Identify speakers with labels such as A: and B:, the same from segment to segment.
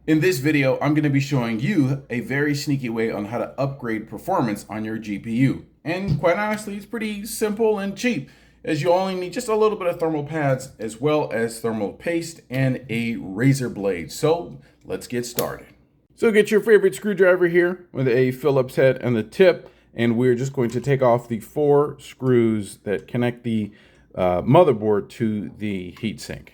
A: In this video, I'm going to be showing you a very sneaky way on how to upgrade performance on your GPU. And quite honestly, it's pretty simple and cheap, as you only need just a little bit of thermal pads as well as thermal paste and a razor blade. So let's get started. So get your favorite screwdriver here with a Phillips head and the tip, and we're just going to take off the 4 screws that connect the motherboard to the heatsink.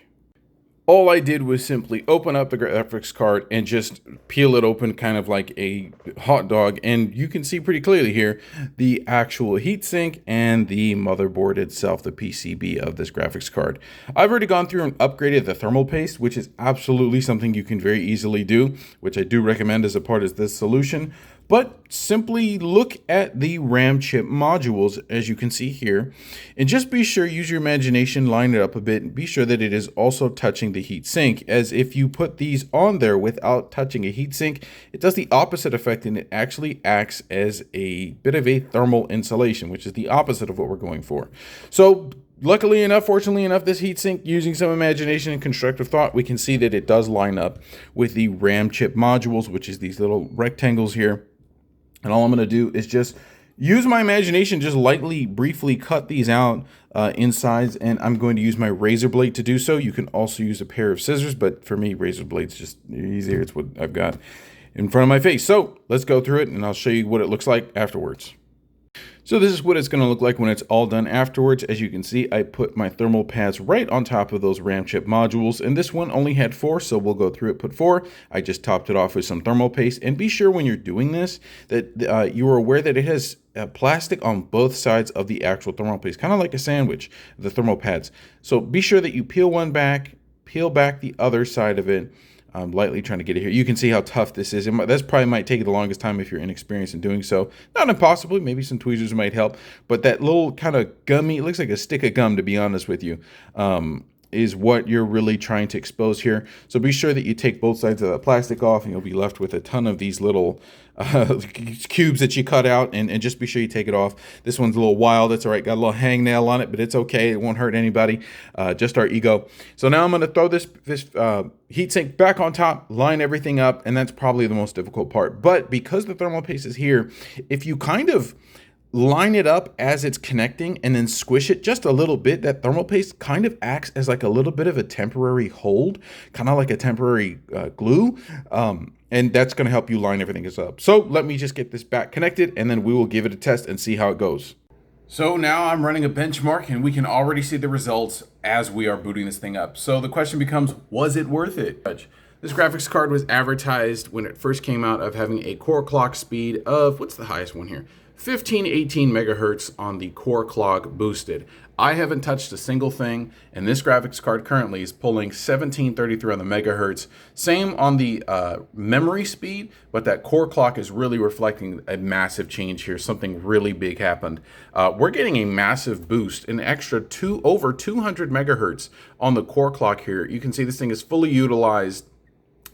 A: All I did was simply open up the graphics card and just peel it open kind of like a hot dog. And you can see pretty clearly here the actual heatsink and the motherboard itself, the PCB of this graphics card. I've already gone through and upgraded the thermal paste, which is absolutely something you can very easily do, which I do recommend as a part of this solution. But simply look at the RAM chip modules, as you can see here, and just be sure, use your imagination, line it up a bit, and be sure that it is also touching the heatsink, as if you put these on there without touching a heatsink, it does the opposite effect, and it actually acts as a bit of a thermal insulation, which is the opposite of what we're going for. So luckily enough, fortunately enough, this heatsink, using some imagination and constructive thought, we can see that it does line up with the RAM chip modules, which is these little rectangles here. And all I'm going to do is just use my imagination, just lightly, briefly cut these out in size, and I'm going to use my razor blade to do so. You can also use a pair of scissors, but for me, razor blade's just easier. It's what I've got in front of my face. So let's go through it, and I'll show you what it looks like afterwards. So this is what it's going to look like when it's all done afterwards. As you can see, I put my thermal pads right on top of those RAM chip modules, and this one only had 4, so we'll go through it, put 4. I just topped it off with some thermal paste, and be sure when you're doing this that you are aware that it has plastic on both sides of the actual thermal paste, kind of like a sandwich, the thermal pads. So be sure that you peel one back, peel back the other side of it. I'm lightly trying to get it here. You can see how tough this is. That's probably might take the longest time if you're inexperienced in doing so. Not impossibly, maybe some tweezers might help. But that little kind of gummy, it looks like a stick of gum, to be honest with you, is what you're really trying to expose here. So be sure that you take both sides of the plastic off, and you'll be left with a ton of these little cubes that you cut out, and just be sure you take it off. This one's a little wild. It's all right. Got a little hangnail on it, but it's okay. It won't hurt anybody, just our ego. So now I'm going to throw this heatsink back on top, line everything up, and that's probably the most difficult part. But because the thermal paste is here, if you kind of line it up as it's connecting and then squish it just a little bit, that thermal paste kind of acts as like a little bit of a temporary hold, kind of like a temporary glue. And that's going to help you line everything up. So let me just get this back connected, and then we will give it a test and see how it goes. So now I'm running a benchmark, and we can already see the results as we are booting this thing up. So the question becomes, was it worth it? This graphics card was advertised when it first came out of having a core clock speed of, what's the highest one here? 1518 megahertz on the core clock boosted. I haven't touched a single thing, and this graphics card currently is pulling 1733 on the megahertz. Same on the memory speed, but that core clock is really reflecting a massive change here. Something really big happened. We're getting a massive boost, an extra over 200 megahertz on the core clock here. You can see this thing is fully utilized.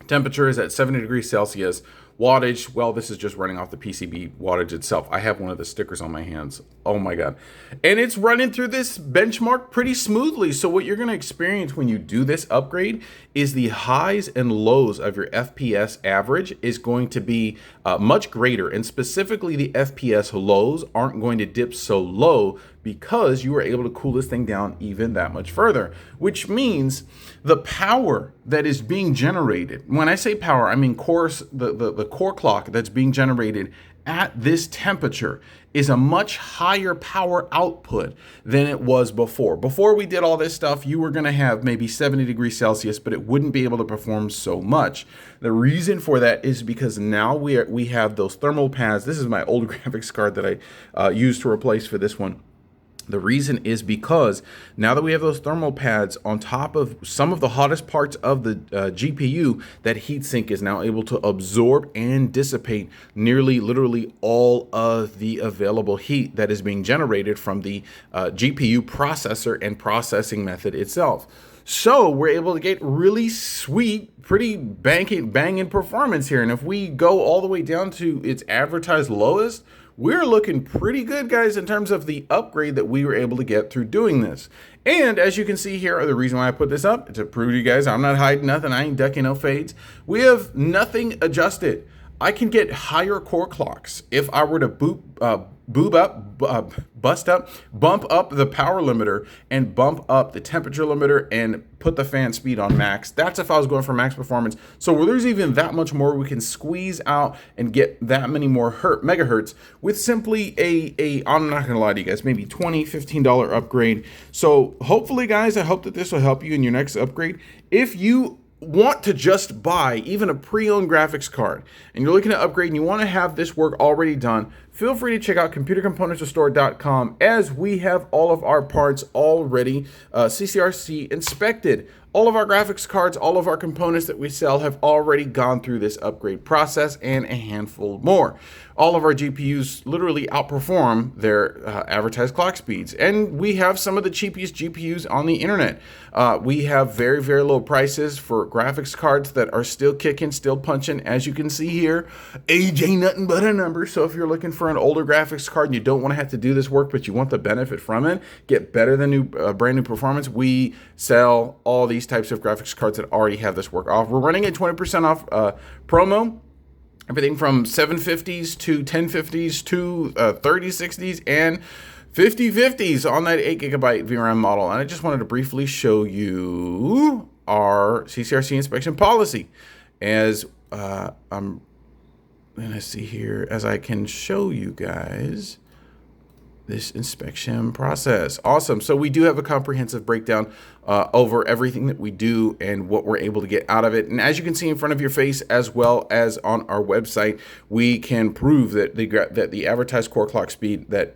A: Temperature is at 70 degrees Celsius. Wattage, well, this is just running off the PCB wattage itself. I have one of the stickers on my hands. Oh my God. And it's running through this benchmark pretty smoothly. So what you're going to experience when you do this upgrade is the highs and lows of your FPS average is going to be much greater. And specifically the FPS lows aren't going to dip so low because you were able to cool this thing down even that much further, which means the power that is being generated, when I say power, I mean the core clock that's being generated at this temperature is a much higher power output than it was before. Before we did all this stuff, you were going to have maybe 70 degrees Celsius, but it wouldn't be able to perform so much. The reason for that is because now we have those thermal pads. This is my old graphics card that I used to replace for this one. The reason is because now that we have those thermal pads on top of some of the hottest parts of the GPU, that heatsink is now able to absorb and dissipate nearly literally all of the available heat that is being generated from the GPU processor and processing method itself. So we're able to get really sweet, pretty banging performance here. And if we go all the way down to its advertised lowest, we're looking pretty good, guys, in terms of the upgrade that we were able to get through doing this. And as you can see here, the reason why I put this up, to prove to you guys I'm not hiding nothing, I ain't ducking no fades. We have nothing adjusted. I can get higher core clocks if I were to bump up the power limiter and bump up the temperature limiter and put the fan speed on max. That's if I was going for max performance. So there's even that much more we can squeeze out and get that many more megahertz with simply I'm not gonna lie to you guys, maybe $20, $15 upgrade. So hopefully, guys, I hope that this will help you in your next upgrade. If you want to just buy even a pre-owned graphics card and you're looking to upgrade and you want to have this work already done, feel free to check out computercomponentsrestore.com, as we have all of our parts already CCRC inspected. All of our graphics cards, all of our components that we sell have already gone through this upgrade process, and a handful more. All of our GPUs literally outperform their advertised clock speeds. And we have some of the cheapest GPUs on the internet. We have very, very low prices for graphics cards that are still kicking, still punching. As you can see here, age ain't nothing but a number. So if you're looking for an older graphics card and you don't want to have to do this work, but you want the benefit from it, get better than brand new performance, we sell all these types of graphics cards that already have this work off. We're running a 20% off promo. Everything from 750s to 1050s to 3060s and 5050s on that 8GB VRAM model. And I just wanted to briefly show you our CCRC inspection policy. As I'm going to see here, as I can show you guys this inspection process. Awesome. So we do have a comprehensive breakdown over everything that we do and what we're able to get out of it. And as you can see in front of your face, as well as on our website, we can prove that the advertised core clock speed that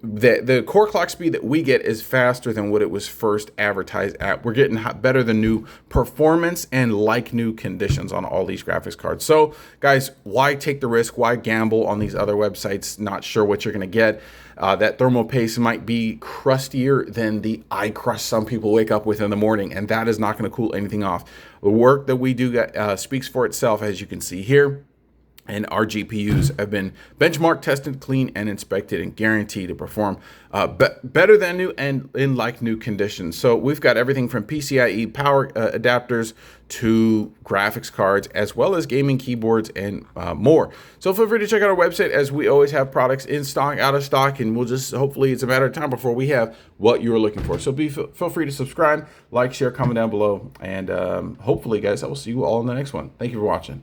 A: the core clock speed that we get is faster than what it was first advertised at. We're getting better than new performance and like new conditions on all these graphics cards. So guys, why take the risk? Why gamble on these other websites? Not sure what you're going to get. That thermal paste might be crustier than the eye crust some people wake up with in the morning, and that is not going to cool anything off. The work that we do speaks for itself, as you can see here. And our GPUs have been benchmark tested, clean, and inspected, and guaranteed to perform better than new and in like new conditions. So we've got everything from PCIe power adapters to graphics cards, as well as gaming keyboards and more. So feel free to check out our website, as we always have products in stock, out of stock, and we'll just, hopefully it's a matter of time before we have what you are looking for. So feel free to subscribe, like, share, comment down below, and hopefully, guys, I will see you all in the next one. Thank you for watching.